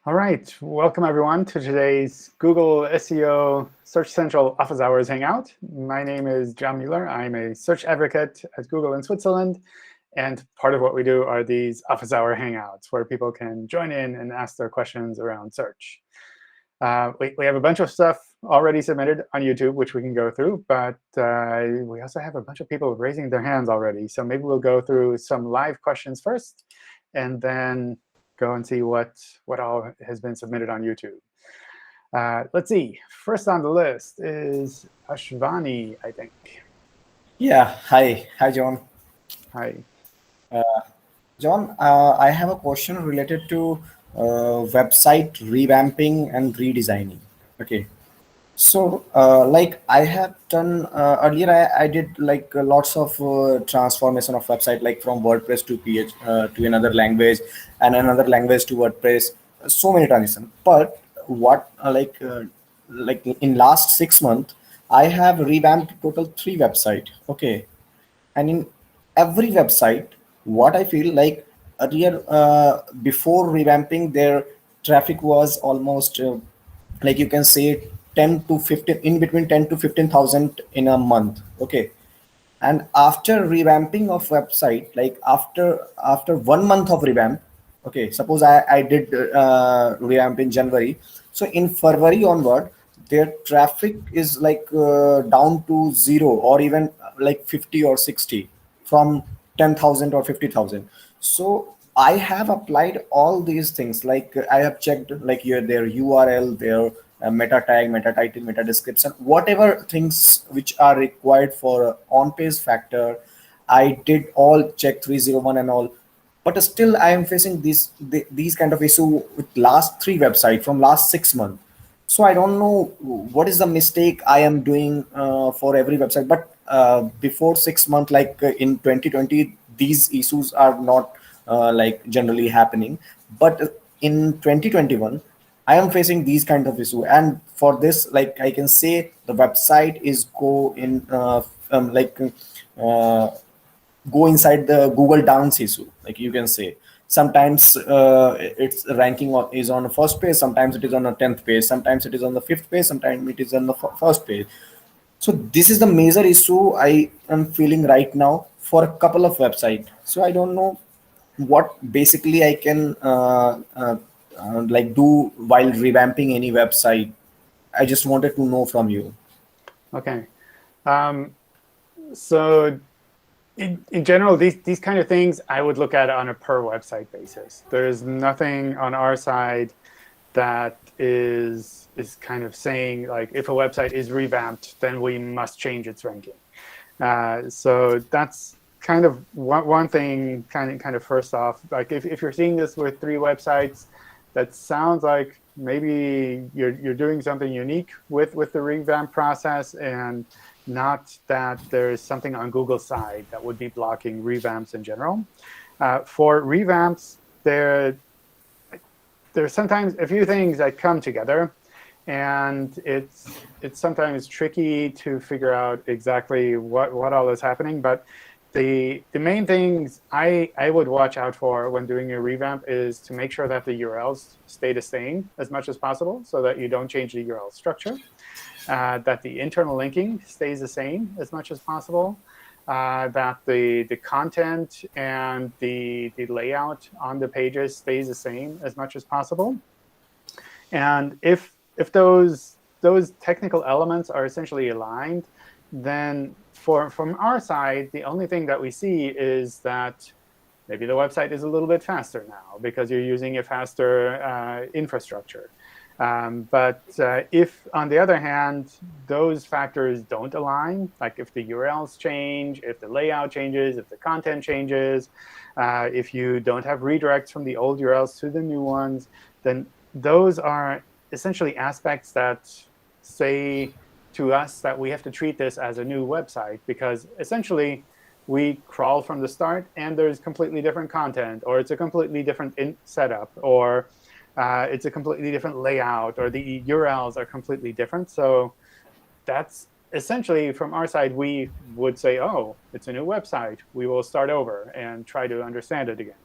All right, welcome everyone to today's Google SEO Search Central Office Hours Hangout. My name is John Mueller. I'm a search advocate at Google in Switzerland. And part of what we do are these Office Hour Hangouts, where people can join in and ask their questions around search. We have a bunch of stuff already submitted on YouTube, which we can go through. But we also have a bunch of people raising their hands already. So maybe we'll go through some live questions first, and then go and see what all has been submitted on YouTube. Let's see. First on the list is Ashvani, I think. Yeah, hi, John. Hi. John, I have a question related to website revamping and redesigning. Okay, so like I have done earlier, I did like lots of transformation of website, like from WordPress to PH to another language, and another language to WordPress. So many transitions. But what like in last 6 months, I have revamped total 3 website. Okay, and in every website what I feel like earlier, before revamping, their traffic was almost like you can say 10 to 15, in between 10 to 15,000 in a month. Okay, and after revamping of website, like after 1 month of revamp, okay, suppose I did revamp in January, so in February onward their traffic is like down to zero, or even like 50 or 60 from 10,000 or 50,000. So I have applied all these things, like I have checked like their URL, their meta tag, meta title, meta description, whatever things which are required for on-page factor. I did all check 301 and all, but still I am facing these kind of issue with last 3 website from last 6 months. So I don't know what is the mistake I am doing for every website. But before 6 months, like in 2020, these issues are not like generally happening. But in 2021, I am facing these kind of issue, and for this, like I can say, the website is go in uh, go inside the Google Downs issue. Like you can say, sometimes its ranking is on the first page, sometimes it is on the 10th page, sometimes it is on the 5th page, sometimes it is on the first page. So this is the major issue I am feeling right now for a couple of websites. So I don't know what basically I can like do while revamping any website. I just wanted to know from you. OK. So in general, these kind of things I would look at on a per website basis. There's nothing on our side that is kind of saying, like, if a website is revamped, then we must change its ranking. So that's kind of one thing, kind of first off. Like, if you're seeing this with 3 websites, that sounds like maybe you're doing something unique with the revamp process, and not that there's something on Google's side that would be blocking revamps in general. For revamps, there's sometimes a few things that come together, and it's sometimes tricky to figure out exactly what all is happening. But the main things I would watch out for when doing a revamp is to make sure that the URLs stay the same as much as possible, so that you don't change the URL structure, that the internal linking stays the same as much as possible, that the content and the layout on the pages stays the same as much as possible. And if those technical elements are essentially aligned, then from our side, the only thing that we see is that maybe the website is a little bit faster now because you're using a faster infrastructure. But if, on the other hand, those factors don't align, like if the URLs change, if the layout changes, if the content changes, if you don't have redirects from the old URLs to the new ones, then those are essentially aspects that say to us that we have to treat this as a new website, because essentially we crawl from the start and there's completely different content, or it's a completely different setup, or it's a completely different layout, or the URLs are completely different. So that's essentially, from our side, we would say, oh, it's a new website. We will start over and try to understand it again.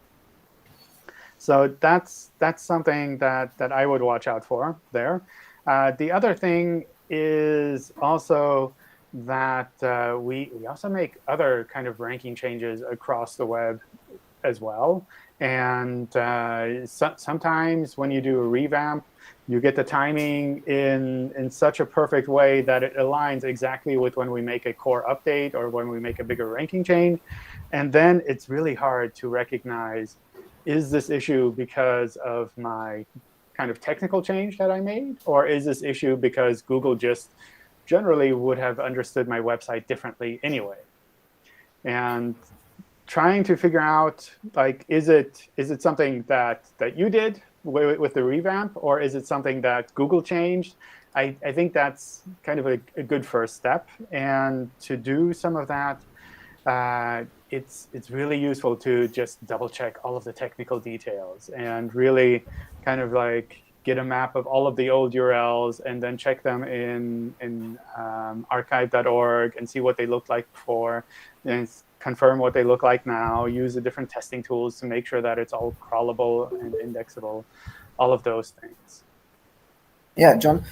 So that's something that I would watch out for there. The other thing is also that we also make other kind of ranking changes across the web as well. And sometimes when you do a revamp, you get the timing in such a perfect way that it aligns exactly with when we make a core update or when we make a bigger ranking change. And then it's really hard to recognize, is this issue because of my kind of technical change that I made? Or is this issue because Google just generally would have understood my website differently anyway? And trying to figure out, like, is it something that you did with the revamp, or is it something that Google changed? I think that's kind of a good first step. And to do some of that, it's really useful to just double check all of the technical details and really kind of like get a map of all of the old URLs and then check them in archive.org and see what they looked like before, and confirm what they look like now, use the different testing tools to make sure that it's all crawlable and indexable, all of those things. Yeah, John,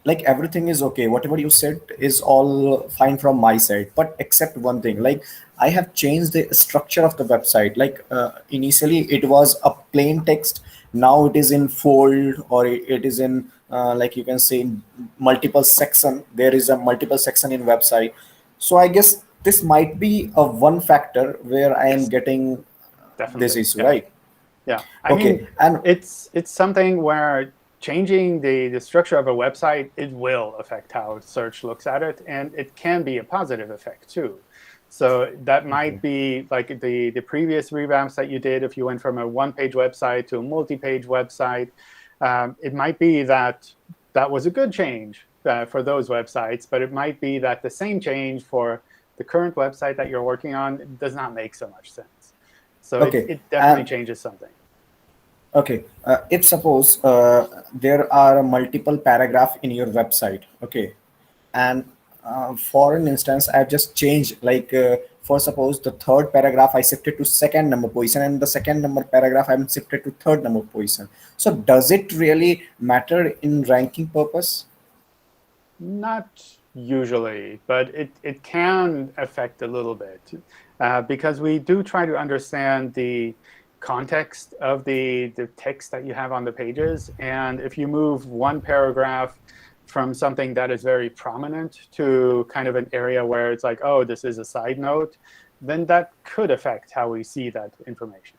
like everything is okay. Whatever you said is all fine from my side, but except one thing, like I have changed the structure of the website. Like initially it was a plain text. Now it is in fold, or it is in like you can say in multiple section. There is a multiple section in website. So I guess this might be a one factor where I am Yes, getting this definitely. issue, Yeah. right? Yeah. I Okay, mean, and it's something where changing the structure of a website, it will affect how search looks at it. And it can be a positive effect, too. So that might be like the previous revamps that you did. If you went from a one-page website to a multi-page website, it might be that that was a good change for those websites. But it might be that the same change for the current website that you're working on does not make so much sense. So okay, it definitely and changes something. okay, if suppose there are multiple paragraph in your website, okay, and for an instance, I've just changed, like for suppose the third paragraph I shifted to second number position, and the second number paragraph I'm shifted to third number position. So does it really matter in ranking purpose? Not usually, but it can affect a little bit because we do try to understand the context of the text that you have on the pages. And if you move one paragraph from something that is very prominent to kind of an area where it's like, oh, this is a side note, then that could affect how we see that information.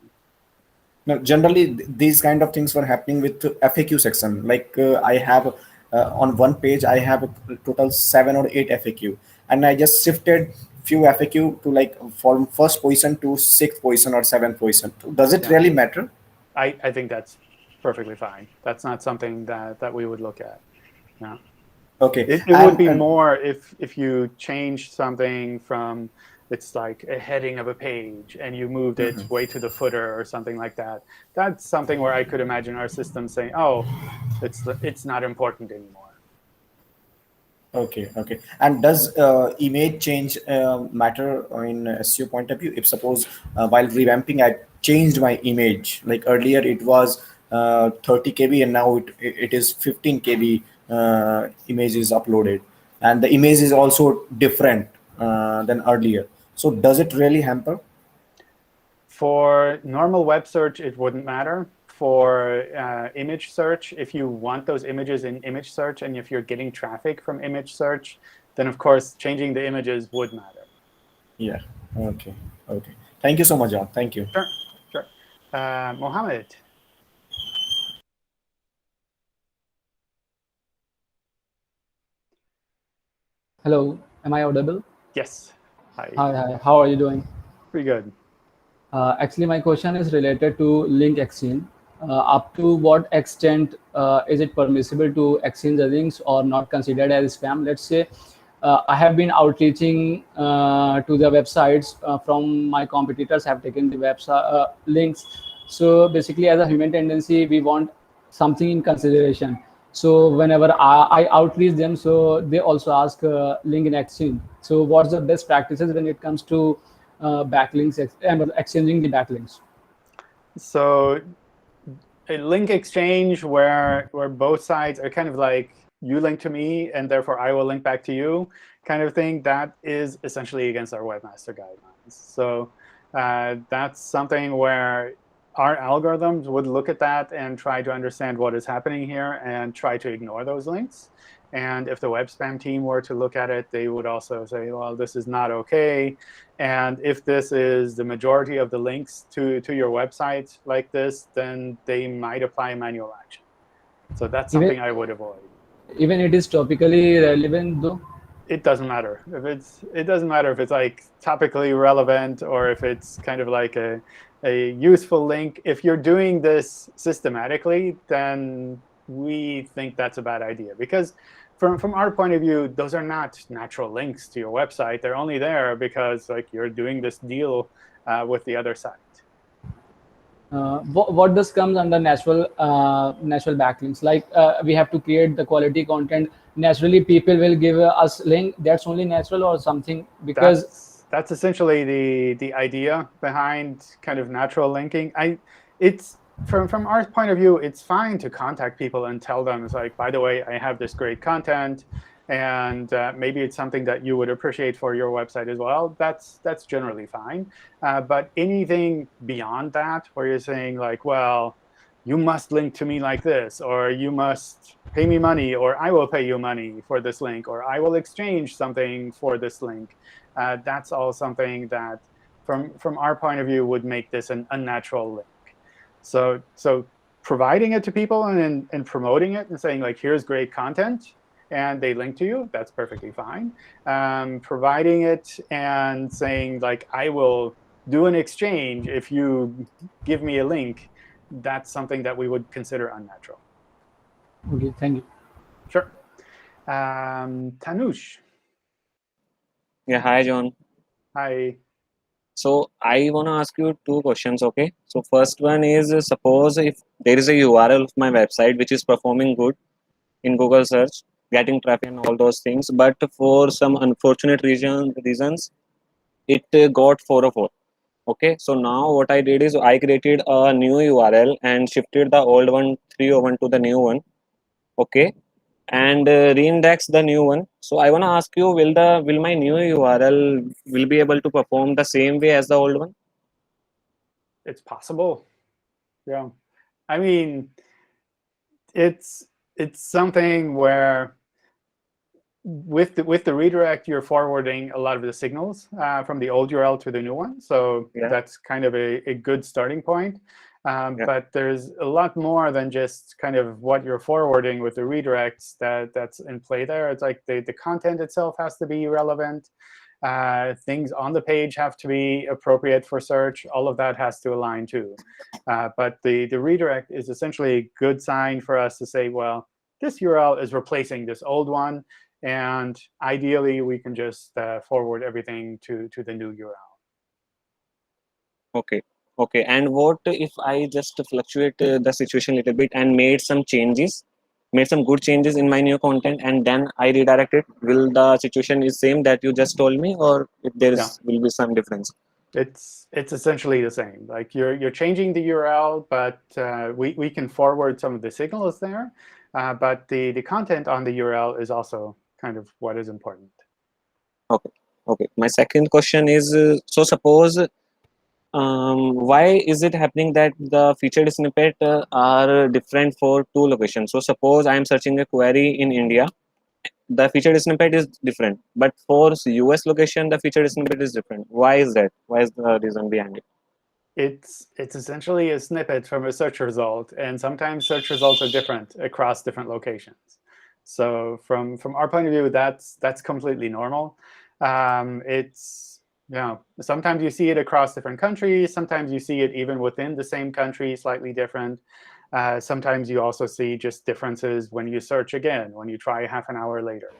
Now, generally, these kind of things were happening with FAQ section. Like I have on one page, I have a total 7 or 8 FAQ, and I just shifted few FAQ to like from first position to sixth position or seventh position. Does it Yeah, really matter? I think that's perfectly fine. That's not something that we would look at. Yeah. Okay, It would be more if you changed something from, it's like a heading of a page and you moved it way to the footer or something like that. That's something where I could imagine our system saying, oh, it's not important anymore. okay, okay. And does image change matter in SEO point of view? If suppose while revamping, I changed my image. Like earlier, it was 30 KB, and now it is 15 KB image is uploaded, and the image is also different than earlier. So does it really hamper? For normal web search, it wouldn't matter. For image search, if you want those images in image search and if you're getting traffic from image search, then of course changing the images would matter. Yeah. Okay. Okay. Thank you so much, John. Thank you. Sure, sure. Mohammed. Hello, am I audible? Yes. Hi. Hi, hi. How are you doing? Pretty good. Actually, my question is related to link exchange. Up to what extent is it permissible to exchange the links or not considered as spam? Let's say I have been outreaching to the websites from my competitors have taken the website links. So basically, as a human tendency, we want something in consideration. So whenever I outreach them, so they also ask link in exchange. So what's the best practices when it comes to backlinks and exchanging the backlinks? So a link exchange where both sides are kind of like, you link to me and therefore I will link back to you kind of thing, that is essentially against our webmaster guidelines. So that's something where our algorithms would look at that and try to understand what is happening here and try to ignore those links. And if the web spam team were to look at it, they would also say, well, this is not OK. And if this is the majority of the links to your website like this, then they might apply manual action. So that's something I would avoid. Even it is topically relevant though? It doesn't matter. It doesn't matter if it's like topically relevant or if it's kind of like a useful link. If you're doing this systematically, then we think that's a bad idea. Because from our point of view, those are not natural links to your website. They're only there because like you're doing this deal with the other side. What does comes under natural backlinks? Like we have to create the quality content. Naturally, people will give us link. That's only natural or something? Because that's essentially the idea behind kind of natural linking. It's from our point of view, it's fine to contact people and tell them, it's like, by the way, I have this great content, and maybe it's something that you would appreciate for your website as well. That's generally fine. But anything beyond that, where you're saying like, well, you must link to me like this, or you must pay me money, or I will pay you money for this link, or I will exchange something for this link. That's all something that, from our point of view, would make this an unnatural link. So providing it to people and promoting it and saying, like, here's great content, and they link to you, that's perfectly fine. Providing it and saying, like, I will do an exchange if you give me a link, that's something that we would consider unnatural. Okay, thank you. Sure. Tanush. Yeah, hi, John. Hi. So I want to ask you two questions, okay? So first one is, suppose if there is a URL of my website which is performing good in Google search, getting traffic and all those things, but for some unfortunate reasons, it got 404. Okay, so now what I did is I created a new URL and shifted the old one 301 to the new one. Okay, and reindex the new one. So I want to ask you, will my new URL will be able to perform the same way as the old one? It's possible. Yeah. I mean, it's something where with the redirect, you're forwarding a lot of the signals from the old URL to the new one. So that's kind of a good starting point. But there's a lot more than just kind of what you're forwarding with the redirects that's in play there. It's like the content itself has to be relevant. Things on the page have to be appropriate for search. All of that has to align too. But the redirect is essentially a good sign for us to say, well, this URL is replacing this old one. And ideally, we can just forward everything to the new URL. Okay. Okay. And what if I just fluctuate the situation a little bit and made some good changes in my new content, and then I redirect it? Will the situation is same that you just told me, or if there will be some difference? It's essentially the same. Like you're changing the URL, but we can forward some of the signals there. But the content on the URL is also kind of what is important. Okay. Okay. My second question is, so suppose, why is it happening that the featured snippet are different for two locations? So suppose I am searching a query in India, the featured snippet is different, but for US location, the featured snippet is different. Why is that? Why is the reason behind it? It's essentially a snippet from a search result, and sometimes search results are different across different locations. So from our point of view, that's completely normal. It's sometimes you see it across different countries. Sometimes you see it even within the same country, slightly different. Sometimes you also see just differences when you search again, when you try half an hour later.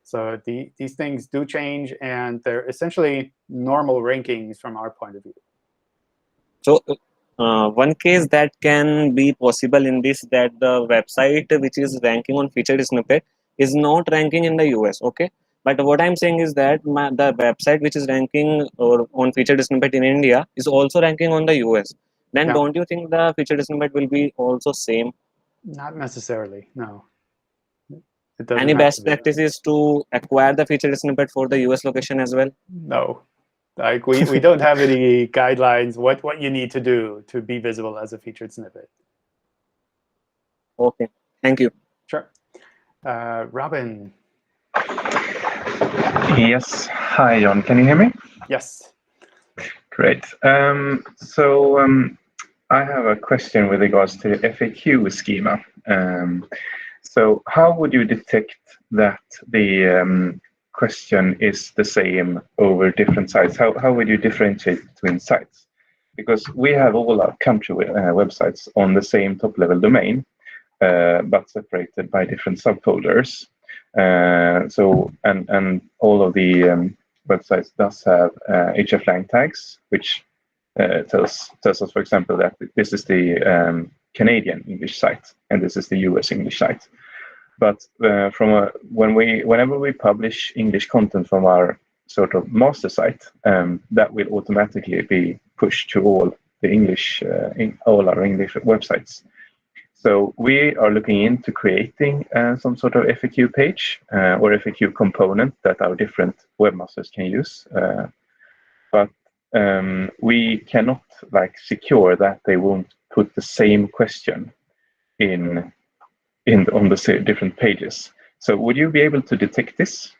So these things do change, and they're essentially normal rankings from our point of view. So one case that can be possible in this, that the website which is ranking on featured snippet is not ranking in the US, okay? But what I'm saying is that the website which is ranking or on featured snippet in India is also ranking on the US. then Yeah. don't you think the featured snippet will be also same? Not necessarily, no. It doesn't Any have best to be. practices to acquire the featured snippet for the US location as well? No. Like we don't have any guidelines what you need to do to be visible as a featured snippet. Okay, thank you. Sure. Robin. Yes. Hi, John. Can you hear me? Yes. Great. I have a question with regards to FAQ schema. So how would you detect that the question is the same over different sites? How would you differentiate between sites? Because we have all our country websites on the same top-level domain, but separated by different subfolders. And all of the websites does have Ahreflang tags, which tells us, for example, that this is the Canadian English site and this is the US English site. But whenever we publish English content from our sort of master site, that will automatically be pushed to all the English, all our English websites. So we are looking into creating some sort of FAQ page or FAQ component that our different webmasters can use. But we cannot secure that they won't put the same question on the different pages. So would you be able to detect this?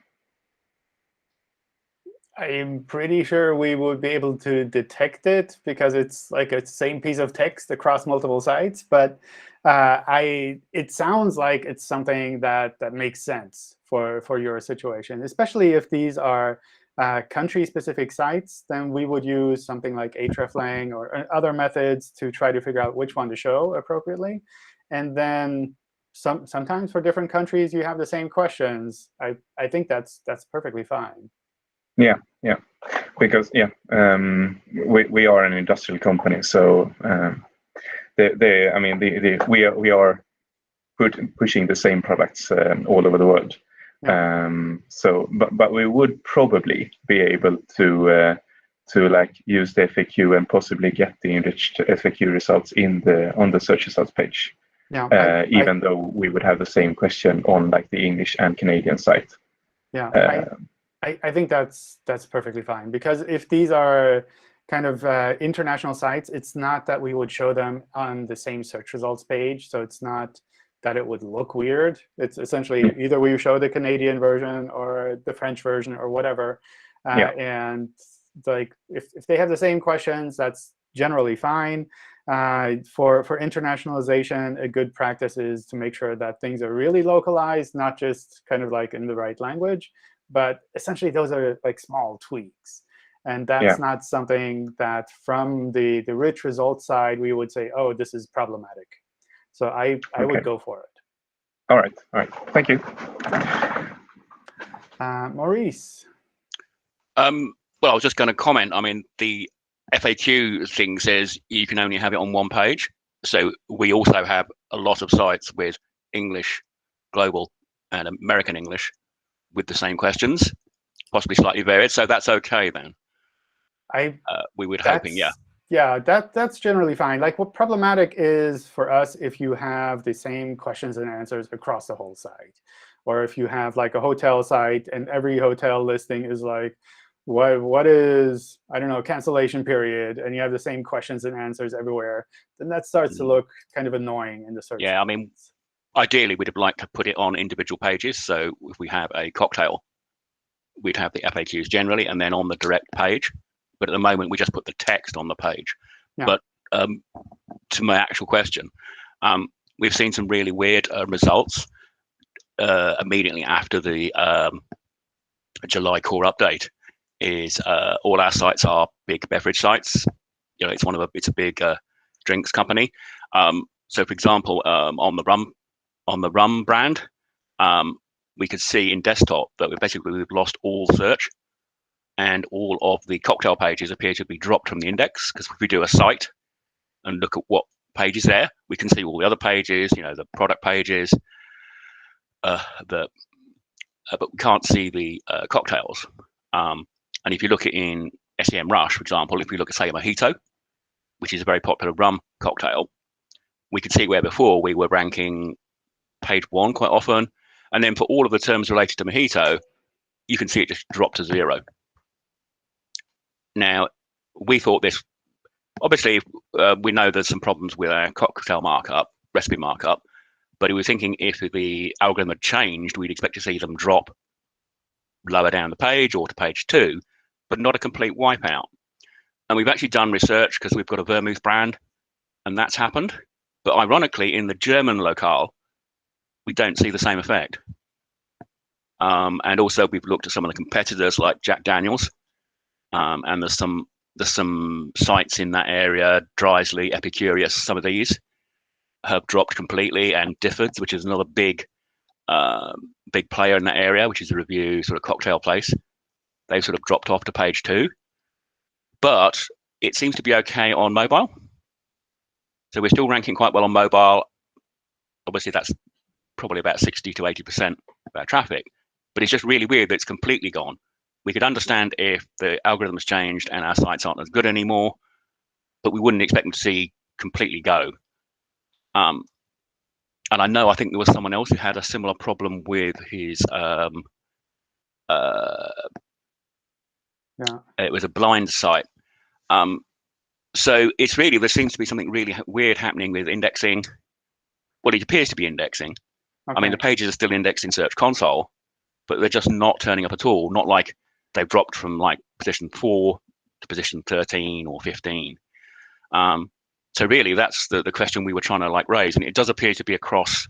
I'm pretty sure we would be able to detect it because it's like a same piece of text across multiple sites. But it sounds like it's something that makes sense for your situation, especially if these are country-specific sites. Then we would use something like Ahreflang or other methods to try to figure out which one to show appropriately. And then sometimes for different countries, you have the same questions. I think that's perfectly fine. Yeah, because we are an industrial company, so we are pushing the same products all over the world. Yeah. But we would probably be able to use the FAQ and possibly get the enriched FAQ results on the search results page. Yeah. Even though we would have the same question on the English and Canadian site. Yeah. I think that's perfectly fine, because if these are kind of international sites, it's not that we would show them on the same search results page. So it's not that it would look weird. It's essentially either we show the Canadian version or the French version or whatever. And if they have the same questions, that's generally fine. For internationalization, a good practice is to make sure that things are really localized, not just kind of in the right language. But essentially, those are small tweaks. And that's not something that from the rich results side, we would say, oh, this is problematic. So I would go for it. All right. Thank you. Maurice. Well, I was just going to comment. I mean, the FAQ thing says you can only have it on one page. So we also have a lot of sites with English, global, and American English with the same questions, possibly slightly varied. So that's OK then. We would hoping, yeah. Yeah, that's generally fine. What problematic is for us if you have the same questions and answers across the whole site, or if you have a hotel site and every hotel listing is what is, I don't know, cancellation period, and you have the same questions and answers everywhere, then that starts to look kind of annoying in the search. Yeah, I mean, ideally, we'd have liked to put it on individual pages. So if we have a cocktail, we'd have the FAQs generally, and then on the direct page. But at the moment, we just put the text on the page. Yeah. But to my actual question, we've seen some really weird results immediately after the July core update. Is all our sites are big beverage sites. It's a big drinks company. So, for example, on the rum brand, we could see in desktop that we've lost all search, and all of the cocktail pages appear to be dropped from the index. Because if we do a site and look at what page is there, we can see all the other pages, the product pages, but we can't see the cocktails. And if you look at in SEMrush, for example, if we look at, say, a mojito, which is a very popular rum cocktail, we could see where before we were ranking page 1 quite often, and then for all of the terms related to mojito, you can see it just drop to 0. Now, we thought this, obviously, we know there's some problems with our cocktail markup, recipe markup, but we were thinking if the algorithm had changed, we'd expect to see them drop lower down the page or to page 2, but not a complete wipeout. And we've actually done research because we've got a vermouth brand, and that's happened. But ironically, in the German locale, we don't see the same effect. And also, we've looked at some of the competitors like Jack Daniels, and there's some sites in that area, Drysley, Epicurious, some of these have dropped completely, and Difford's, which is another big player in that area, which is a review sort of cocktail place. They've sort of dropped off to page 2, but it seems to be okay on mobile. So we're still ranking quite well on mobile. Obviously, that's probably about 60 to 80% of our traffic, but it's just really weird that it's completely gone. We could understand if the algorithm's changed and our sites aren't as good anymore, but we wouldn't expect them to see completely go. And I think there was someone else who had a similar problem with his, it was a blind site. So it's really, there seems to be something really weird happening with indexing. Well, it appears to be indexing. Okay. I mean, the pages are still indexed in Search Console, but they're just not turning up at all. Not like they've dropped from like position 4 to position 13 or 15. So really, that's the question we were trying to like raise, and it does appear to be across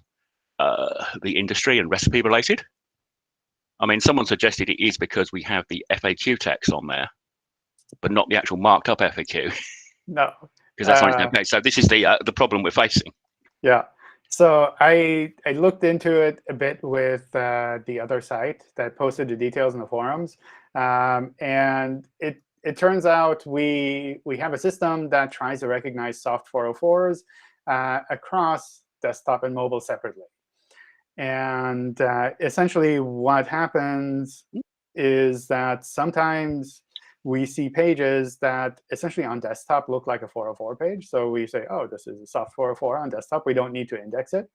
the industry and recipe related. I mean, someone suggested it is because we have the FAQ text on there, but not the actual marked up FAQ. No, because that's on its page. So this is the problem we're facing. Yeah. So I looked into it a bit with the other site that posted the details in the forums, and it turns out we have a system that tries to recognize soft 404s across desktop and mobile separately. And essentially what happens is that sometimes we see pages that essentially on desktop look like a 404 page. So we say, oh, this is a soft 404 on desktop. We don't need to index it.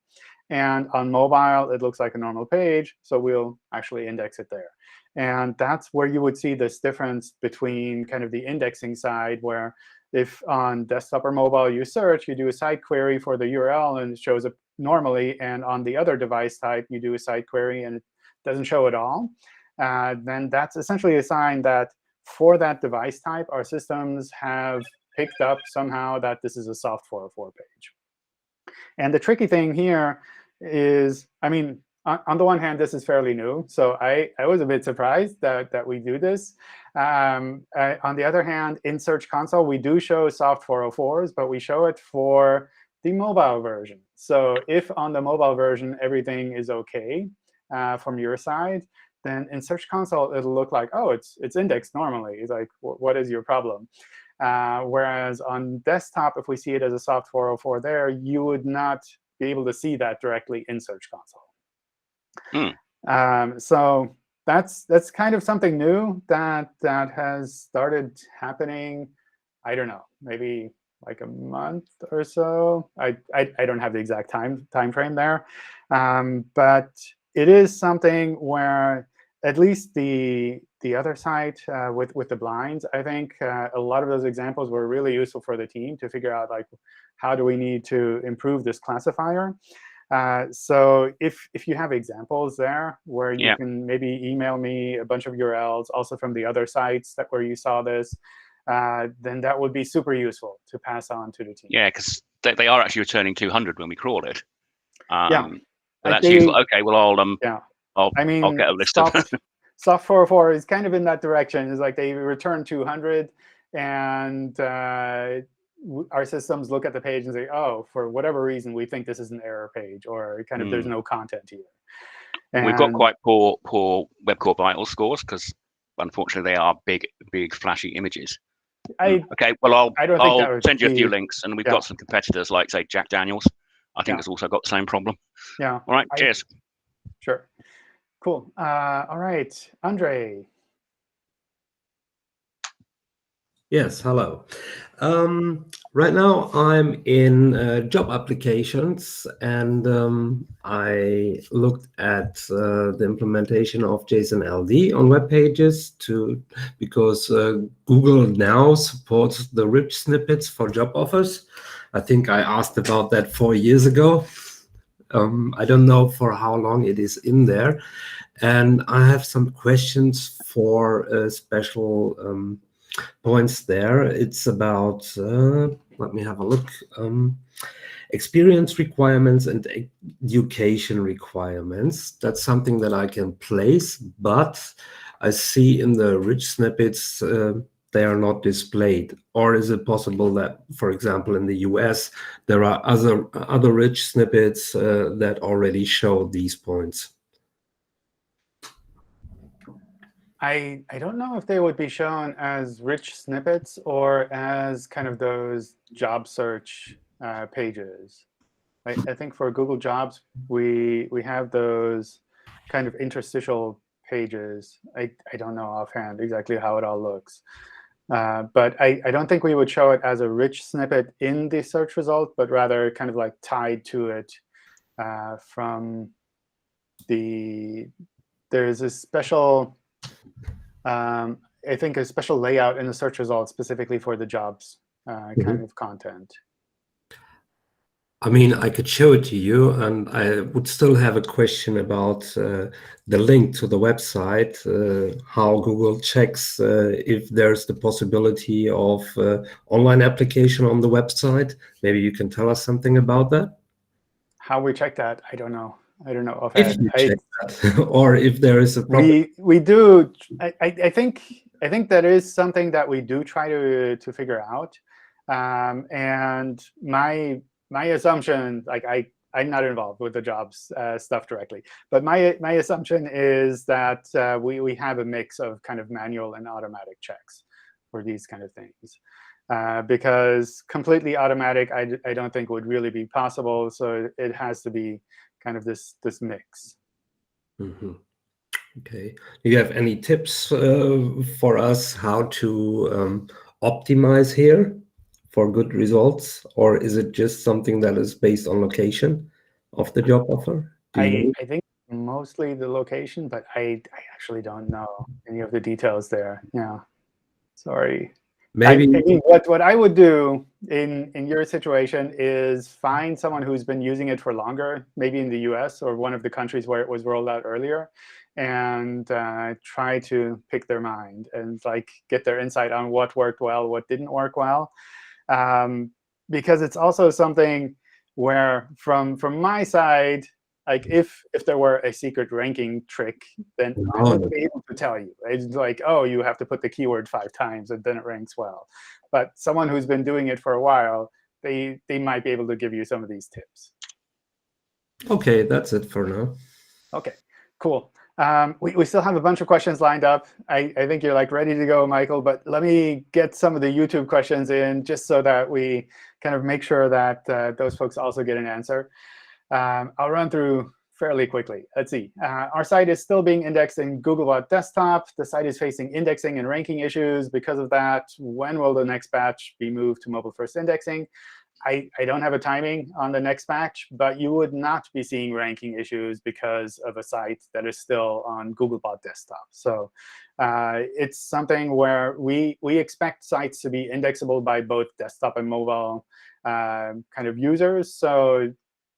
And on mobile, it looks like a normal page. So we'll actually index it there. And that's where you would see this difference between kind of the indexing side, where if on desktop or mobile you search, you do a site query for the URL, and it shows up normally. And on the other device type, you do a site query, and it doesn't show at all. Then that's essentially a sign that for that device type, our systems have picked up somehow that this is a soft 404 page. And the tricky thing here is, I mean, on the one hand, this is fairly new. So I was a bit surprised that we do this. On the other hand, in Search Console, we do show soft 404s, but we show it for the mobile version. So if on the mobile version everything is OK from your side, then in Search Console, it'll look like, oh, it's indexed normally. It's like, what is your problem? Whereas on desktop, if we see it as a soft 404 there, you would not be able to see that directly in Search Console. So that's kind of something new that has started happening, I don't know, maybe like a month or so. I don't have the exact time frame there. But it is something where at least the other site with the blinds, I think a lot of those examples were really useful for the team to figure out, like, how do we need to improve this classifier? So if you have examples there where you can maybe email me a bunch of URLs also from the other sites where you saw this, then that would be super useful to pass on to the team. Yeah, because they are actually returning 200 when we crawl it. Yeah. But that's useful. OK, well, I'll get a list of Soft 404 is kind of in that direction. It's like they return 200, and our systems look at the page and say, oh, for whatever reason, we think this is an error page, or kind of there's no content here. And we've got quite poor Web Core Vitals scores because, unfortunately, they are big, flashy images. OK, well, I'll send you a few links, and we've got some competitors like, say, Jack Daniels. I think has also got the same problem. Yeah. All right, cheers. Sure. Cool. All right, Andre. Yes, hello. Right now, I'm in job applications, and I looked at the implementation of JSON-LD on web pages because Google now supports the rich snippets for job offers. I think I asked about that 4 years ago. I don't know for how long it is in there, and I have some questions for special points there. It's about, let me have a look, experience requirements and education requirements. That's something that I can place, but I see in the rich snippets they are not displayed. Or is it possible that, for example, in the US, there are other rich snippets that already show these points? I don't know if they would be shown as rich snippets or as kind of those job search pages. I think for Google Jobs, we have those kind of interstitial pages. I don't know offhand exactly how it all looks. But I don't think we would show it as a rich snippet in the search result, but rather kind of like tied to it from the, there's a special, I think a special layout in the search result specifically for the jobs kind of content. I mean, I could show it to you, and I would still have a question about the link to the website, how Google checks if there's the possibility of online application on the website. Maybe you can tell us something about that? How we check that, I don't know. I don't know If offhand. you check that, or if there is a problem. We do. I think that is something that we do try to figure out. And my assumption, like I'm not involved with the jobs stuff directly, but my assumption is that we have a mix of kind of manual and automatic checks for these kind of things. Because completely automatic, I don't think would really be possible. So it has to be kind of this mix. Okay. Do you have any tips for us how to optimize here for good results, or is it just something that is based on location of the job offer? I think mostly the location, but I actually don't know any of the details there. Yeah, sorry. Maybe I mean, what I would do in your situation is find someone who's been using it for longer, maybe in the US or one of the countries where it was rolled out earlier, and try to pick their mind and like get their insight on what worked well, what didn't work well. Because it's also something where from my side, like if there were a secret ranking trick, then I would be able to tell you. It's like, oh, you have to put the keyword 5 times and then it ranks well. But someone who's been doing it for a while, they might be able to give you some of these tips. Okay, that's it for now. OK, cool. We still have a bunch of questions lined up. I think you're like ready to go, Michael. But let me get some of the YouTube questions in just so that we kind of make sure that those folks also get an answer. I'll run through fairly quickly. Let's see. Our site is still being indexed in Googlebot Desktop. The site is facing indexing and ranking issues. Because of that, when will the next batch be moved to mobile-first indexing? I don't have a timing on the next batch, but you would not be seeing ranking issues because of a site that is still on Googlebot Desktop. So it's something where we expect sites to be indexable by both desktop and mobile kind of users. So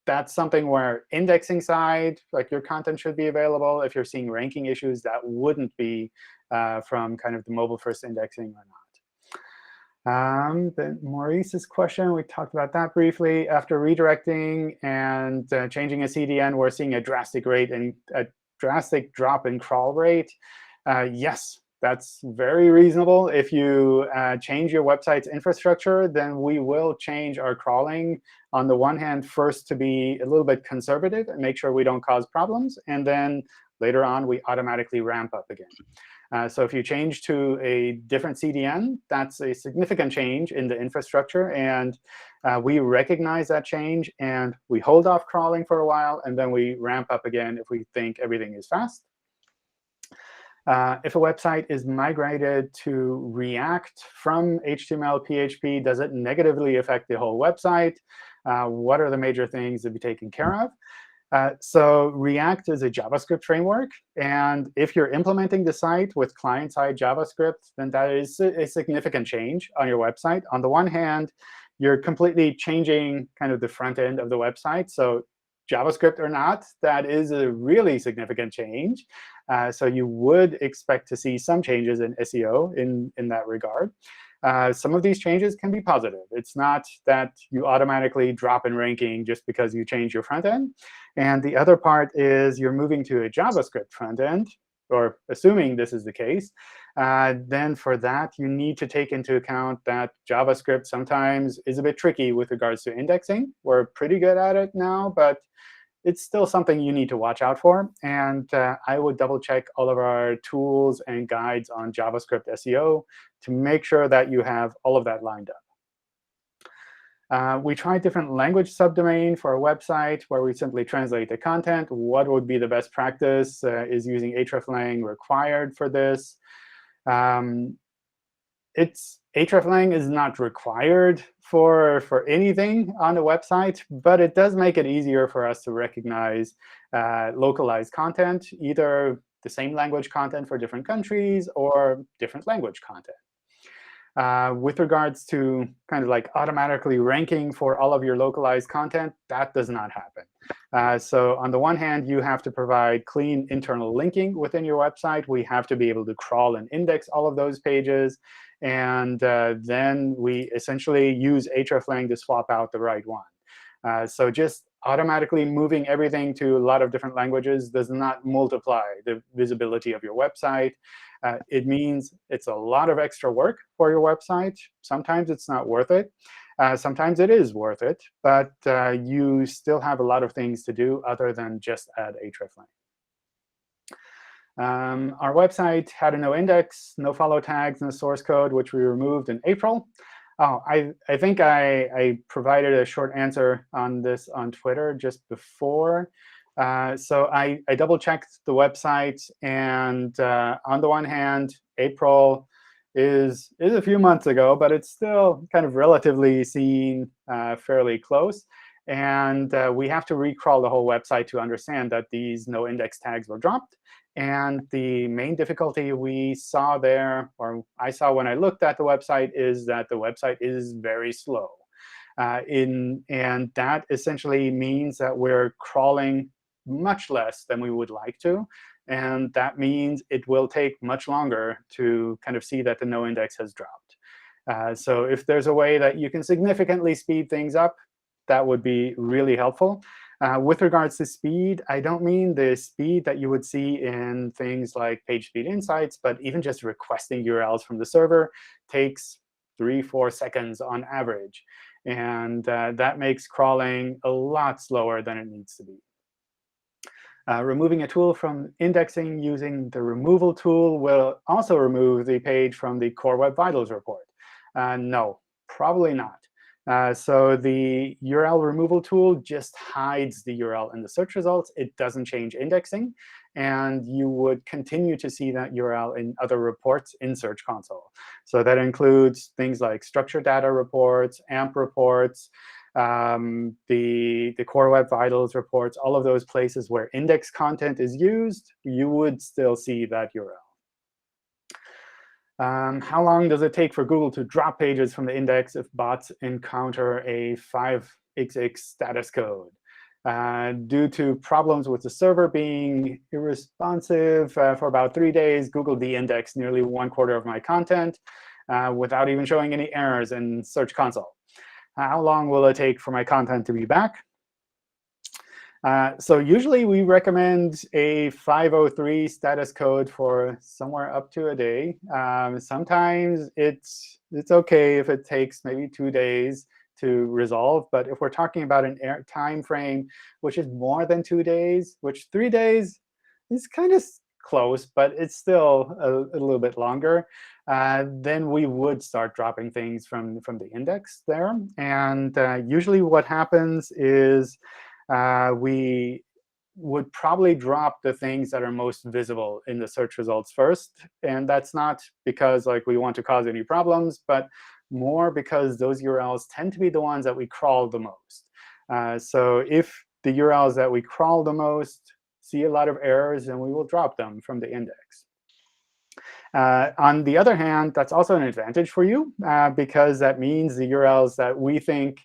that's something where indexing side, like your content should be available. If you're seeing ranking issues, that wouldn't be from kind of the mobile-first indexing or not. Then Maurice's question, we talked about that briefly. After redirecting and changing a CDN, we're seeing a drastic drop in crawl rate. Yes, that's very reasonable. If you change your website's infrastructure, then we will change our crawling. On the one hand, first to be a little bit conservative and make sure we don't cause problems. And then later on, we automatically ramp up again. So if you change to a different CDN, that's a significant change in the infrastructure. And we recognize that change. And we hold off crawling for a while. And then we ramp up again if we think everything is fast. If a website is migrated to React from HTML, PHP, does it negatively affect the whole website? What are the major things to be taken care of? So React is a JavaScript framework. And if you're implementing the site with client-side JavaScript, then that is a significant change on your website. On the one hand, you're completely changing kind of the front end of the website. So JavaScript or not, that is a really significant change. So you would expect to see some changes in SEO in that regard. Some of these changes can be positive. It's not that you automatically drop in ranking just because you change your front end. And the other part is you're moving to a JavaScript front end, or assuming this is the case. Then for that, you need to take into account that JavaScript sometimes is a bit tricky with regards to indexing. We're pretty good at it now, but it's still something you need to watch out for. And I would double check all of our tools and guides on JavaScript SEO to make sure that you have all of that lined up. We tried different language subdomain for a website where we simply translate the content. What would be the best practice? Is using Ahreflang required for this? Ahreflang is not required for anything on the website, but it does make it easier for us to recognize localized content, either the same language content for different countries or different language content. With regards to kind of like automatically ranking for all of your localized content, that does not happen. So on the one hand, you have to provide clean internal linking within your website. We have to be able to crawl and index all of those pages. And then we essentially use Ahreflang to swap out the right one. So just automatically moving everything to a lot of different languages does not multiply the visibility of your website. It means it's a lot of extra work for your website. Sometimes it's not worth it. Sometimes it is worth it. But you still have a lot of things to do other than just add Ahreflang. Our website had a no index, no follow tags in the source code, which we removed in April. Oh, I think I provided a short answer on this on Twitter just before. So I double-checked the website. And on the one hand, April is a few months ago, but it's still kind of relatively seen fairly close. And we have to recrawl the whole website to understand that these no index tags were dropped. And the main difficulty we saw there, or I saw when I looked at the website, is that the website is very slow. And that essentially means that we're crawling much less than we would like to. And that means it will take much longer to kind of see that the no index has dropped. So if there's a way that you can significantly speed things up, that would be really helpful. With regards to speed, I don't mean the speed that you would see in things like PageSpeed Insights, but even just requesting URLs from the server takes 3-4 seconds on average. And that makes crawling a lot slower than it needs to be. Removing a tool from indexing using the removal tool will also remove the page from the Core Web Vitals report. No, probably not. So the URL removal tool just hides the URL in the search results. It doesn't change indexing. And you would continue to see that URL in other reports in Search Console. So that includes things like structured data reports, AMP reports, the Core Web Vitals reports, all of those places where index content is used, you would still see that URL. How long does it take for Google to drop pages from the index if bots encounter a 5xx status code? Due to problems with the server being irresponsive for about 3 days, Google de-indexed nearly 1/4 of my content without even showing any errors in Search Console. How long will it take for my content to be back? So usually we recommend a 503 status code for somewhere up to a day. Sometimes it's OK if it takes maybe 2 days to resolve. But if we're talking about an time frame which is more than 2 days, which 3 days is kind of close, but it's still a little bit longer, then we would start dropping things from the index there. And usually what happens is we would probably drop the things that are most visible in the search results first. And that's not because like we want to cause any problems, but more because those URLs tend to be the ones that we crawl the most. So if the URLs that we crawl the most see a lot of errors, then we will drop them from the index. On the other hand, that's also an advantage for you, because that means the URLs that we think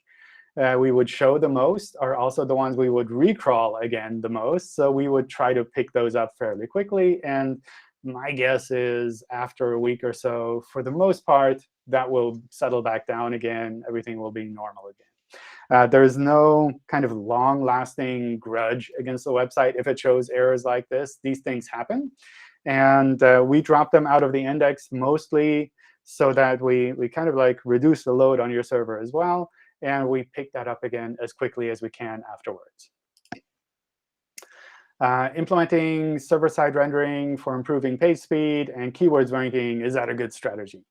we would show the most are also the ones we would recrawl again the most. So we would try to pick those up fairly quickly. And my guess is after a week or so, for the most part, that will settle back down again. Everything will be normal again. There's no kind of long-lasting grudge against the website if it shows errors like this. These things happen. And we drop them out of the index mostly so that we kind of like reduce the load on your server as well. And we pick that up again as quickly as we can afterwards. Implementing server-side rendering for improving page speed and keywords ranking, is that a good strategy?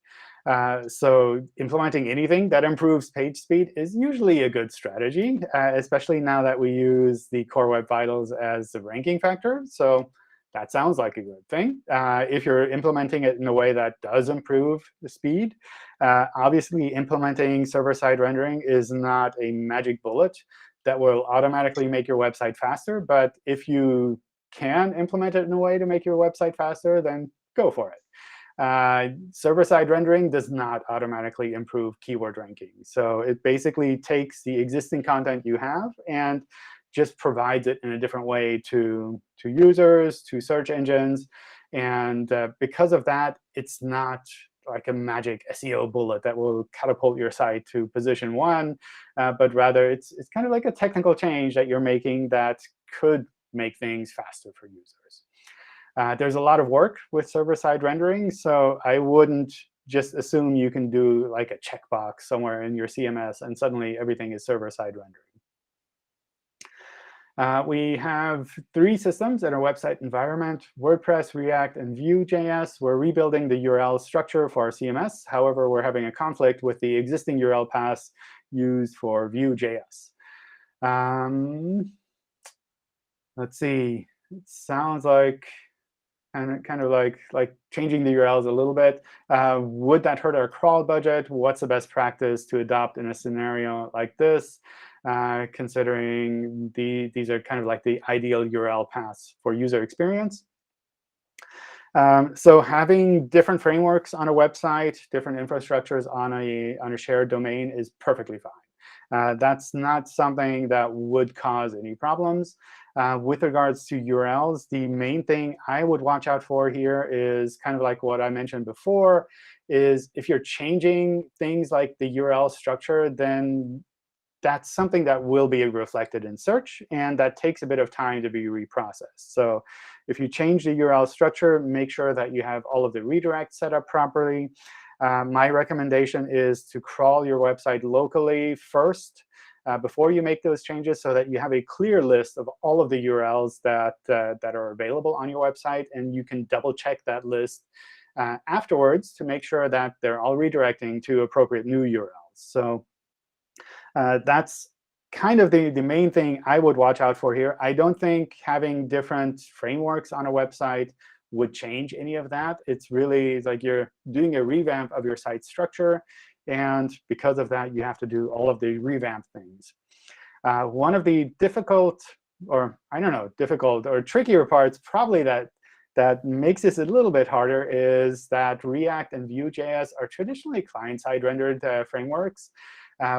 So implementing anything that improves page speed is usually a good strategy, especially now that we use the Core Web Vitals as the ranking factor. So that sounds like a good thing. If you're implementing it in a way that does improve the speed, obviously implementing server-side rendering is not a magic bullet that will automatically make your website faster. But if you can implement it in a way to make your website faster, then go for it. Server-side rendering does not automatically improve keyword ranking. So it basically takes the existing content you have and just provides it in a different way to users, to search engines. And because of that, it's not like a magic SEO bullet that will catapult your site to position 1, but rather it's kind of like a technical change that you're making that could make things faster for users. There's a lot of work with server-side rendering, so I wouldn't just assume you can do like a checkbox somewhere in your CMS and suddenly everything is server-side rendering. We have 3 systems in our website environment: WordPress, React, and Vue JS. We're rebuilding the URL structure for our CMS. However, we're having a conflict with the existing URL paths used for Vue JS. Let's see. It sounds like kind of like changing the URLs a little bit. Would that hurt our crawl budget? What's the best practice to adopt in a scenario like this? Considering these are kind of like the ideal URL paths for user experience. So having different frameworks on a website, different infrastructures on a shared domain is perfectly fine. That's not something that would cause any problems. With regards to URLs, the main thing I would watch out for here is kind of like what I mentioned before, is if you're changing things like the URL structure, then that's something that will be reflected in search, and that takes a bit of time to be reprocessed. So if you change the URL structure, make sure that you have all of the redirects set up properly. My recommendation is to crawl your website locally first before you make those changes, so that you have a clear list of all of the URLs that are available on your website, and you can double-check that list afterwards to make sure that they're all redirecting to appropriate new URLs. So that's kind of the main thing I would watch out for here. I don't think having different frameworks on a website would change any of that. It's really like you're doing a revamp of your site structure. And because of that, you have to do all of the revamp things. One of the difficult or trickier parts probably that makes this a little bit harder is that React and Vue JS are traditionally client-side rendered frameworks.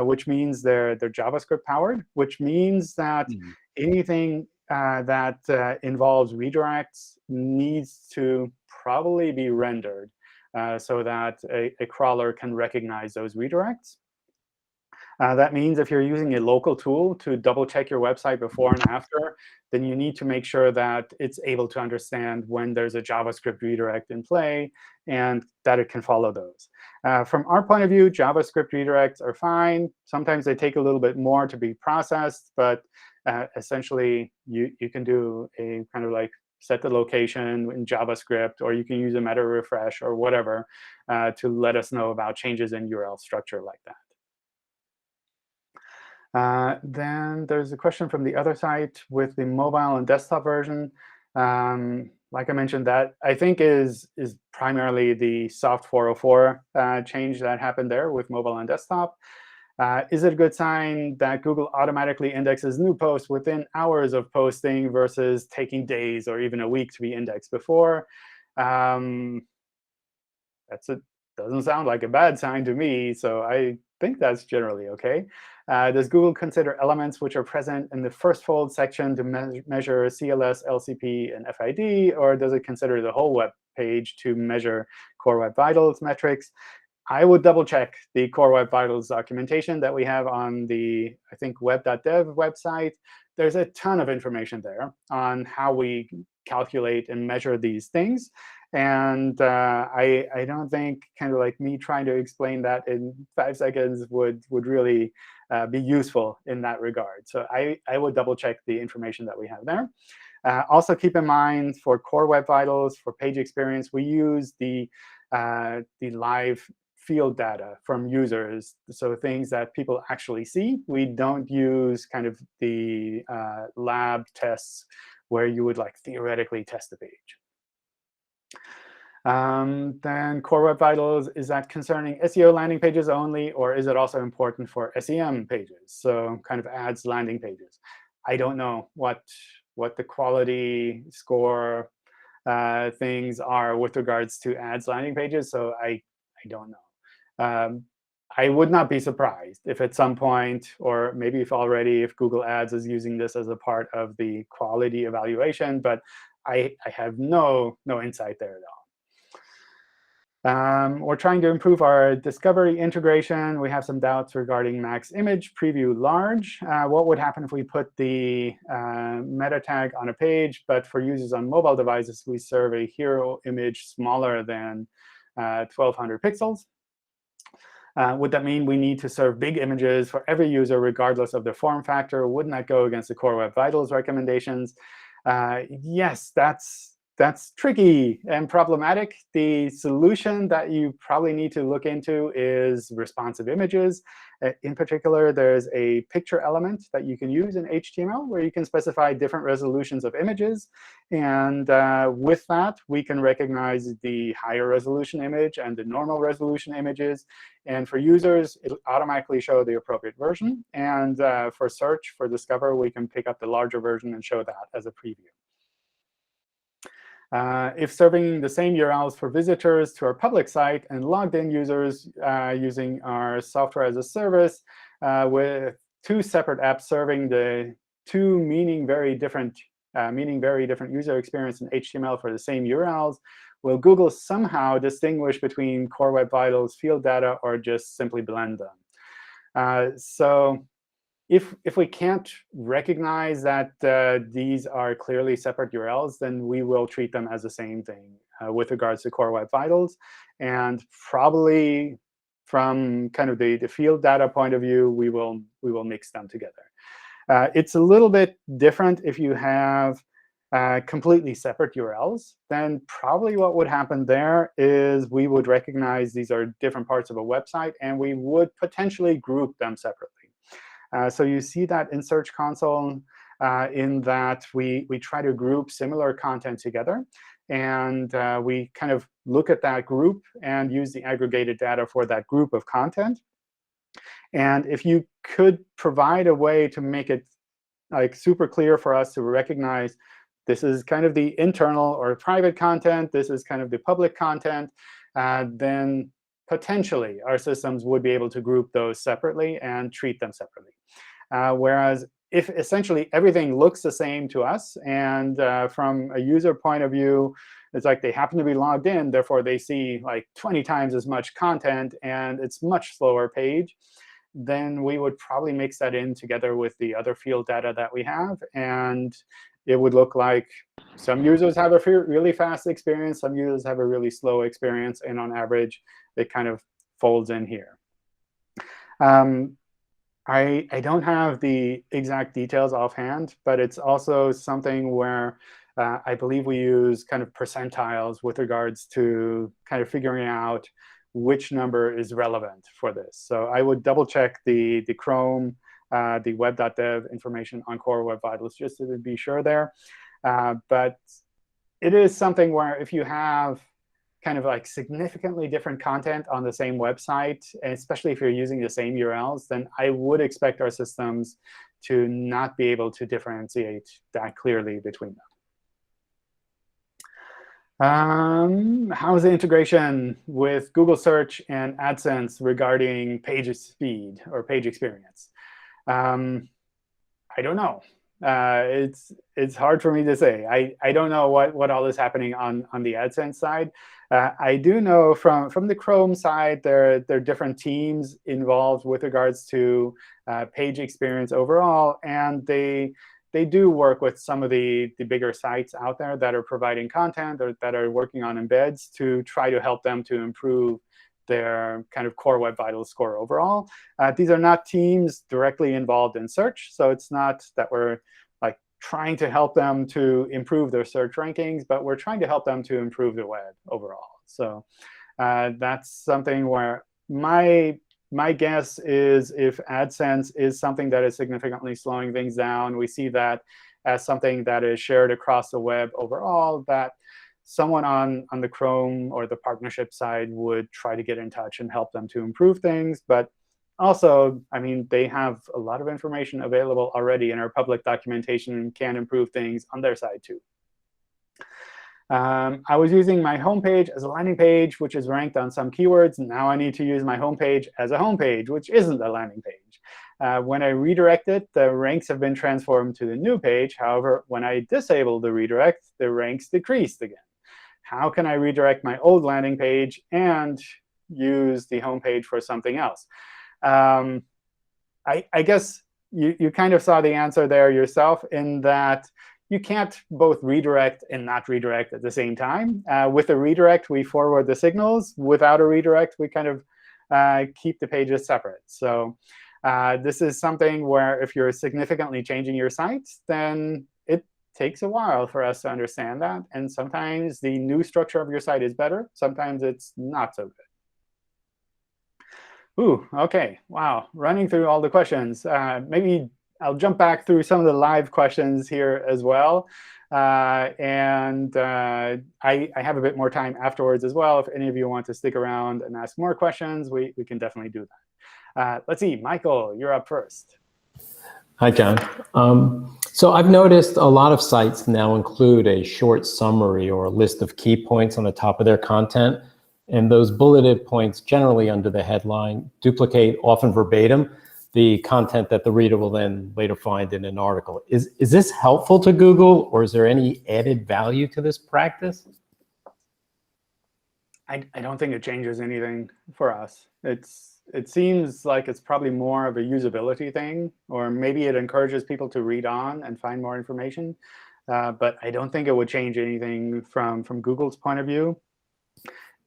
Which means they're JavaScript powered, which means that anything that involves redirects needs to probably be rendered so that a crawler can recognize those redirects. That means if you're using a local tool to double-check your website before and after, then you need to make sure that it's able to understand when there's a JavaScript redirect in play and that it can follow those. From our point of view, JavaScript redirects are fine. Sometimes they take a little bit more to be processed, but essentially you can do a kind of like set the location in JavaScript, or you can use a meta refresh or whatever to let us know about changes in URL structure like that. Then there's a question from the other site with the mobile and desktop version. Like I mentioned, that I think is primarily the soft 404 change that happened there with mobile and desktop. Is it a good sign that Google automatically indexes new posts within hours of posting versus taking days or even a week to be indexed before? Doesn't sound like a bad sign to me, so I think that's generally OK. Does Google consider elements which are present in the first fold section to measure CLS, LCP, and FID, or does it consider the whole web page to measure Core Web Vitals metrics? I would double check the Core Web Vitals documentation that we have on the, I think, web.dev website. There's a ton of information there on how we calculate and measure these things. And I don't think kind of like me trying to explain that in 5 seconds would really be useful in that regard. So I would double check the information that we have there. Also keep in mind for Core Web Vitals, for page experience, we use the live field data from users, so things that people actually see. We don't use kind of the lab tests where you would like theoretically test the page. Then Core Web Vitals, is that concerning SEO landing pages only, or is it also important for SEM pages? So kind of ads landing pages. I don't know what the quality score things are with regards to ads landing pages, so I don't know. I would not be surprised if at some point, or maybe if Google Ads is using this as a part of the quality evaluation, but I have no insight there at all. We're trying to improve our discovery integration. We have some doubts regarding max image preview large. What would happen if we put the meta tag on a page, but for users on mobile devices, we serve a hero image smaller than 1,200 pixels? Would that mean we need to serve big images for every user, regardless of their form factor? Wouldn't that go against the Core Web Vitals recommendations? Yes, that's tricky and problematic. The solution that you probably need to look into is responsive images. In particular, there's a picture element that you can use in HTML where you can specify different resolutions of images. And with that, we can recognize the higher resolution image and the normal resolution images. And for users, it'll automatically show the appropriate version. And for search, for Discover, we can pick up the larger version and show that as a preview. If serving the same URLs for visitors to our public site and logged-in users using our software as a service with 2 separate apps serving the two meaning very different user experience in HTML for the same URLs, will Google somehow distinguish between Core Web Vitals field data or just simply blend them? So if we can't recognize that these are clearly separate URLs, then we will treat them as the same thing with regards to Core Web Vitals. And probably from kind of the field data point of view, we will mix them together. It's a little bit different if you have completely separate URLs. Then probably what would happen there is we would recognize these are different parts of a website, and we would potentially group them separately. So you see that in Search Console in that we try to group similar content together. And we kind of look at that group and use the aggregated data for that group of content. And if you could provide a way to make it like super clear for us to recognize this is kind of the internal or private content, this is kind of the public content, then potentially our systems would be able to group those separately and treat them separately. Whereas if essentially everything looks the same to us, and from a user point of view, it's like they happen to be logged in, therefore they see like 20 times as much content, and it's much slower page, then we would probably mix that in together with the other field data that we have. And it would look like some users have a really fast experience, some users have a really slow experience, and on average, it kind of folds in here. I don't have the exact details offhand, but it's also something where I believe we use kind of percentiles with regards to kind of figuring out which number is relevant for this. So I would double check the Chrome the web.dev information on Core Web Vitals, just to be sure there. But it is something where if you have kind of like significantly different content on the same website, and especially if you're using the same URLs, then I would expect our systems to not be able to differentiate that clearly between them. How is the integration with Google Search and AdSense regarding page speed or page experience? I don't know. It's hard for me to say. I don't know what all is happening on the AdSense side. I do know from the Chrome side, there are different teams involved with regards to page experience overall, and they do work with some of the bigger sites out there that are providing content or that are working on embeds to try to help them to improve their kind of Core Web Vitals score overall. These are not teams directly involved in search, so it's not that we're like trying to help them to improve their search rankings, but we're trying to help them to improve the web overall. So that's something where my guess is if AdSense is something that is significantly slowing things down, we see that as something that is shared across the web overall, that someone on the Chrome or the partnership side would try to get in touch and help them to improve things. But also, I mean, they have a lot of information available already in our public documentation and can improve things on their side, too. I was using my homepage as a landing page, which is ranked on some keywords. Now I need to use my homepage as a homepage, which isn't a landing page. When I redirect it, the ranks have been transformed to the new page. However, when I disable the redirect, the ranks decreased again. How can I redirect my old landing page and use the homepage for something else? I guess you kind of saw the answer there yourself in that you can't both redirect and not redirect at the same time. With a redirect, we forward the signals. Without a redirect, we kind of keep the pages separate. So this is something where if you're significantly changing your site, then it takes a while for us to understand that. And sometimes the new structure of your site is better. Sometimes it's not so good. Ooh, OK. Wow. Running through all the questions. Maybe I'll jump back through some of the live questions here as well. I have a bit more time afterwards as well. If any of you want to stick around and ask more questions, we can definitely do that. Let's see. Michael, you're up first. Hi, John. So I've noticed a lot of sites now include a short summary or a list of key points on the top of their content. And those bulleted points, generally under the headline, duplicate, often verbatim, the content that the reader will then later find in an article. Is this helpful to Google, or is there any added value to this practice? I don't think it changes anything for us. It seems like it's probably more of a usability thing, or maybe it encourages people to read on and find more information. But I don't think it would change anything from Google's point of view.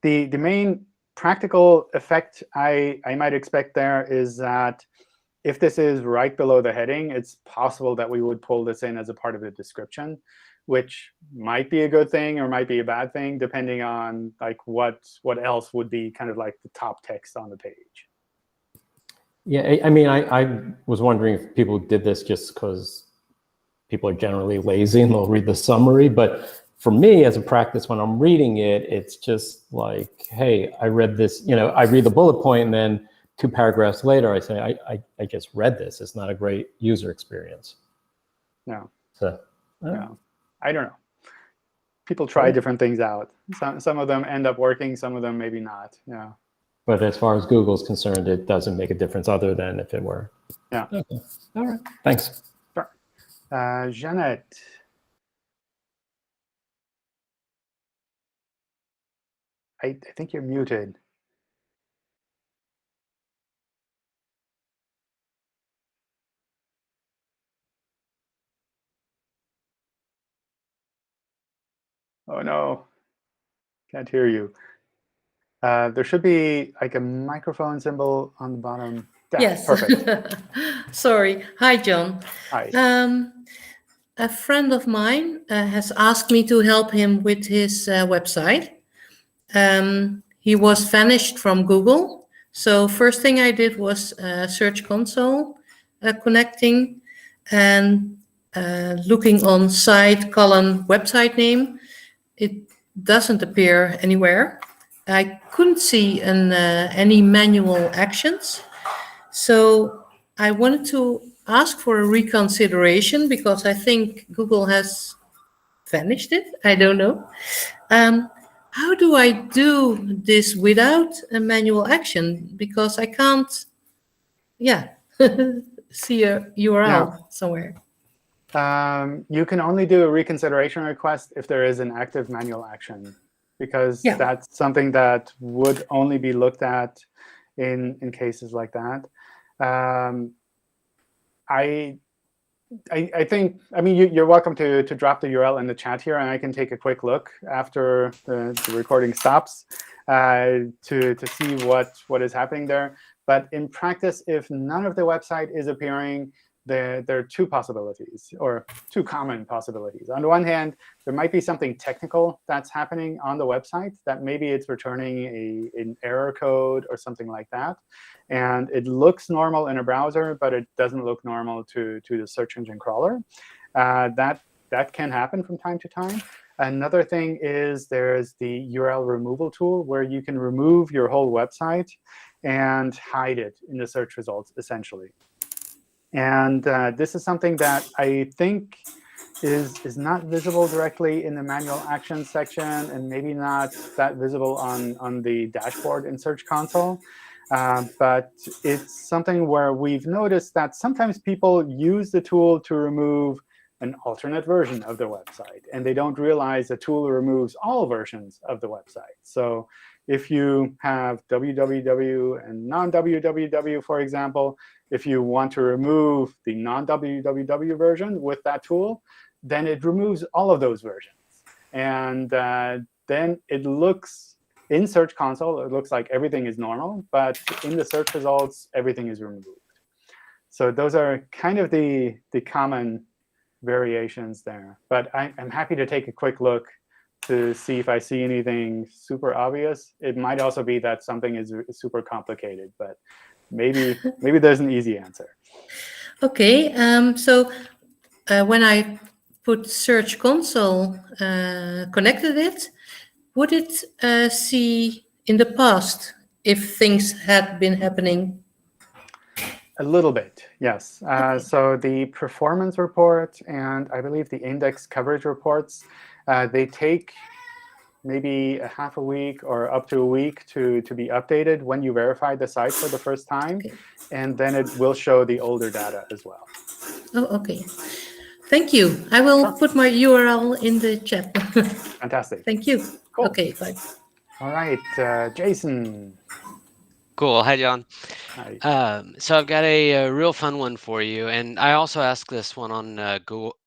The main practical effect I might expect there is that if this is right below the heading, it's possible that we would pull this in as a part of the description, which might be a good thing or might be a bad thing, depending on like what else would be kind of like the top text on the page. Yeah, I mean, I was wondering if people did this just because people are generally lazy and they'll read the summary. But for me, as a practice, when I'm reading it, it's just like, hey, I read this, I read the bullet point, and then 2 paragraphs later, I say, I just read this. It's not a great user experience. No. So, no. I don't know. People try different things out. Some of them end up working. Some of them maybe not. Yeah. But as far as Google's concerned, it doesn't make a difference other than if it were. Yeah. Okay. All right. Thanks. Sure. Janet. I think you're muted. Oh, no. Can't hear you. There should be like a microphone symbol on the bottom. Yeah, yes. Perfect. Sorry. Hi, John. Hi. A friend of mine has asked me to help him with his website. He was vanished from Google. So first thing I did was Search Console, connecting and looking on site column website name, it doesn't appear anywhere. I couldn't see any manual actions. So I wanted to ask for a reconsideration because I think Google has vanished it. I don't know. How do I do this without a manual action? Because I can't, see a URL somewhere. You can only do a reconsideration request if there is an active manual action, because that's something that would only be looked at in cases like that. I think, I mean, you're welcome to drop the URL in the chat here, and I can take a quick look after the recording stops to see what is happening there. But in practice, if none of the website is appearing, there are two possibilities, or two common possibilities. On the one hand, there might be something technical that's happening on the website, that maybe it's returning an error code or something like that. And it looks normal in a browser, but it doesn't look normal to the search engine crawler. That can happen from time to time. Another thing is there's the URL removal tool, where you can remove your whole website and hide it in the search results, essentially. And this is something that I think is not visible directly in the manual actions section, and maybe not that visible on the dashboard in Search Console. But it's something where we've noticed that sometimes people use the tool to remove an alternate version of the website, and they don't realize the tool removes all versions of the website. So if you have www and non-www, for example, if you want to remove the non-www version with that tool, then it removes all of those versions. And then it looks, in Search Console, it looks like everything is normal. But in the search results, everything is removed. So those are kind of the common variations there. But I'm happy to take a quick look to see if I see anything super obvious. It might also be that something is super complicated, but maybe there's an easy answer. OK, so when I put Search Console, connected it, would it see in the past if things had been happening? A little bit, yes. So the performance report and I believe the index coverage reports, they take maybe a half a week or up to a week to be updated when you verify the site for the first time. Okay. And then it will show the older data as well. Oh, OK. Thank you. I will put my URL in the chat. Fantastic. Thank you. Cool. OK, bye. All right, Jason. Cool. Hi, John. Hi. So I've got a real fun one for you, and I also asked this one on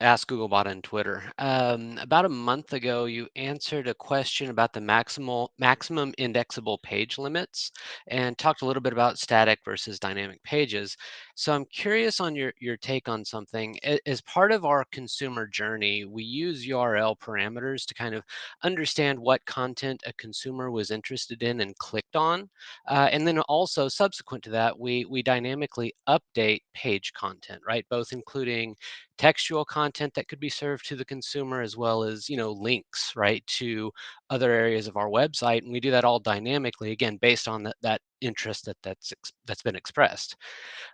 Ask Googlebot on Twitter. About a month ago, you answered a question about the maximum indexable page limits, and talked a little bit about static versus dynamic pages. So I'm curious on your take on something. As part of our consumer journey, we use URL parameters to kind of understand what content a consumer was interested in and clicked on. And then also subsequent to that, we dynamically update page content, right? Both including textual content that could be served to the consumer, as well as links, right, to other areas of our website. And we do that all dynamically, again, based on that interest that's been expressed.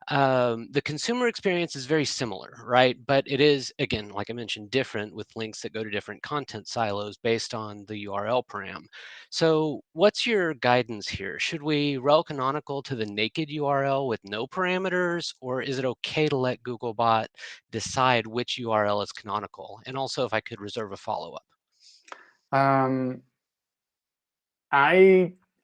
The consumer experience is very similar, right? But it is, again, like I mentioned, different with links that go to different content silos based on the URL param. So what's your guidance here? Should we rel canonical to the naked URL with no parameters, or is it OK to let Googlebot decide which URL is canonical? And also, if I could reserve a follow-up.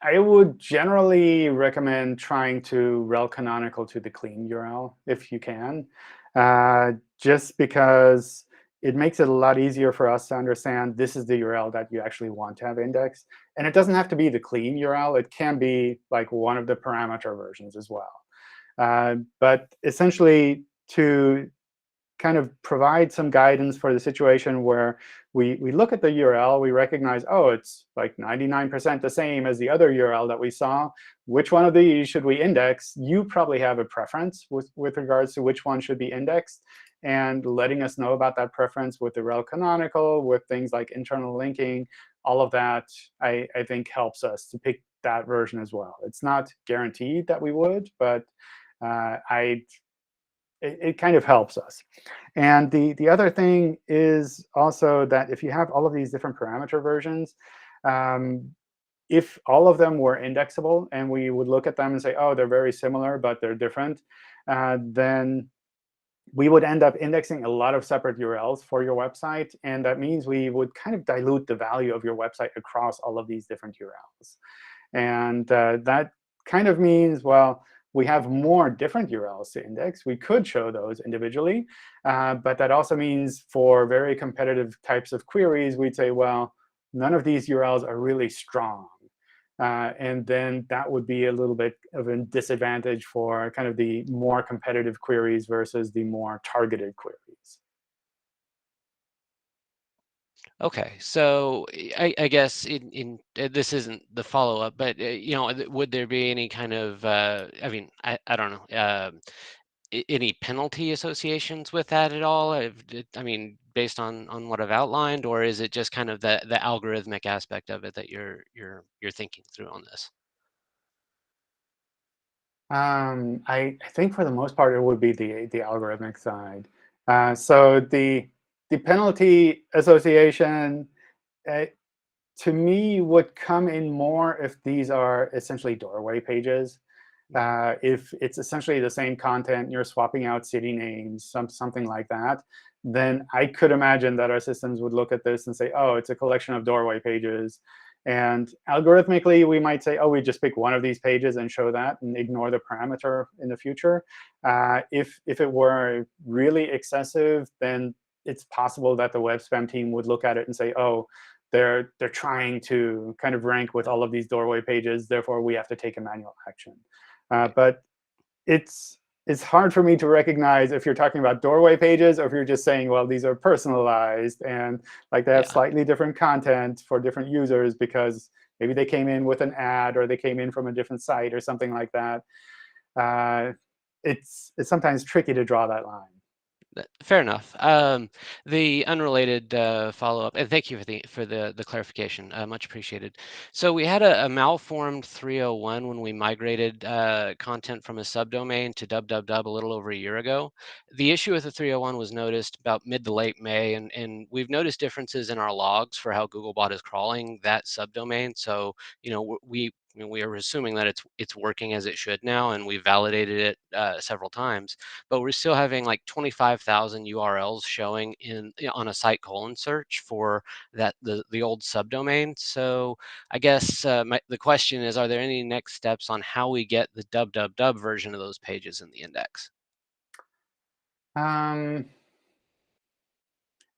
I would generally recommend trying to rel canonical to the clean URL if you can, just because it makes it a lot easier for us to understand this is the URL that you actually want to have indexed. And it doesn't have to be the clean URL. It can be like one of the parameter versions as well. But essentially, to kind of provide some guidance for the situation where we look at the URL, we recognize, oh, it's like 99% the same as the other URL that we saw. Which one of these should we index? You probably have a preference with regards to which one should be indexed. And letting us know about that preference with the rel canonical, with things like internal linking, all of that, I think, helps us to pick that version as well. It's not guaranteed that we would, but it kind of helps us. And the other thing is also that if you have all of these different parameter versions, if all of them were indexable and we would look at them and say, oh, they're very similar, but they're different, then we would end up indexing a lot of separate URLs for your website. And that means we would kind of dilute the value of your website across all of these different URLs. And that kind of means, well, we have more different URLs to index. We could show those individually. But that also means for very competitive types of queries, we'd say, well, none of these URLs are really strong. And then that would be a little bit of a disadvantage for kind of the more competitive queries versus the more targeted queries. Okay, so I guess this isn't the follow-up, but would there be any kind of I mean, I don't know, any penalty associations with that at all? I mean, based on what I've outlined, or is it just kind of the algorithmic aspect of it that you're thinking through on this? I think for the most part, it would be the algorithmic side. So the penalty association, to me, would come in more if these are essentially doorway pages. If it's essentially the same content, you're swapping out city names, something like that, then I could imagine that our systems would look at this and say, oh, it's a collection of doorway pages. And algorithmically, we might say, oh, we just pick one of these pages and show that and ignore the parameter in the future. If it were really excessive, then it's possible that the web spam team would look at it and say, oh, they're trying to kind of rank with all of these doorway pages. Therefore, we have to take a manual action. But it's hard for me to recognize if you're talking about doorway pages or if you're just saying, well, these are personalized and like they have slightly different content for different users because maybe they came in with an ad or they came in from a different site or something like that. It's sometimes tricky to draw that line. Fair enough. The unrelated follow-up, and thank you for the clarification. Much appreciated. So we had a malformed 301 when we migrated content from a subdomain to www a little over a year ago. The issue with the 301 was noticed about mid to late May, and we've noticed differences in our logs for how Googlebot is crawling that subdomain. So we are assuming that it's working as it should now, and we validated it several times. But we're still having like 25,000 URLs showing on a site colon search for the old subdomain. So I guess the question is, are there any next steps on how we get the www version of those pages in the index?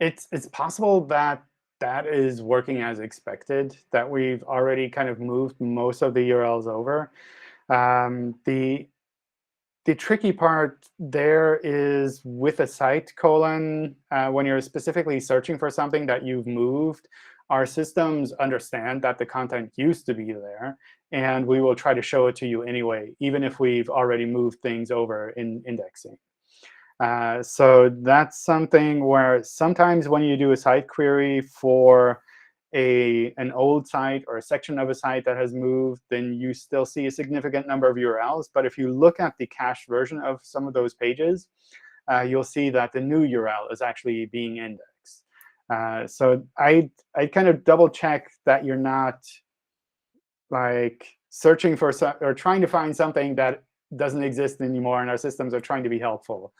It's possible that that is working as expected, that we've already kind of moved most of the URLs over. The tricky part there is with a site colon, when you're specifically searching for something that you've moved, our systems understand that the content used to be there, and we will try to show it to you anyway, even if we've already moved things over in indexing. So that's something where sometimes when you do a site query for an old site or a section of a site that has moved, then you still see a significant number of URLs. But if you look at the cached version of some of those pages, you'll see that the new URL is actually being indexed. So I kind of double check that you're not like searching for or trying to find something that doesn't exist anymore, and our systems are trying to be helpful.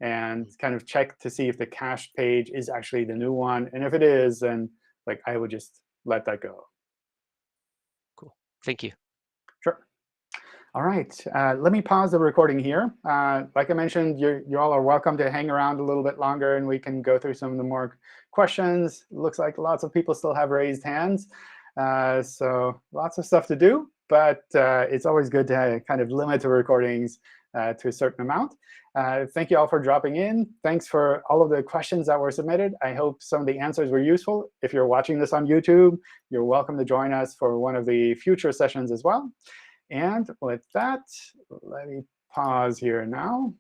And kind of check to see if the cached page is actually the new one. And if it is, then like I would just let that go. Cool. Thank you. Sure. All right. Let me pause the recording here. Like I mentioned, you all are welcome to hang around a little bit longer, and we can go through some of the more questions. Looks like lots of people still have raised hands. So lots of stuff to do. But it's always good to kind of limit the recordings to a certain amount. Thank you all for dropping in. Thanks for all of the questions that were submitted. I hope some of the answers were useful. If you're watching this on YouTube, you're welcome to join us for one of the future sessions as well. And with that, let me pause here now.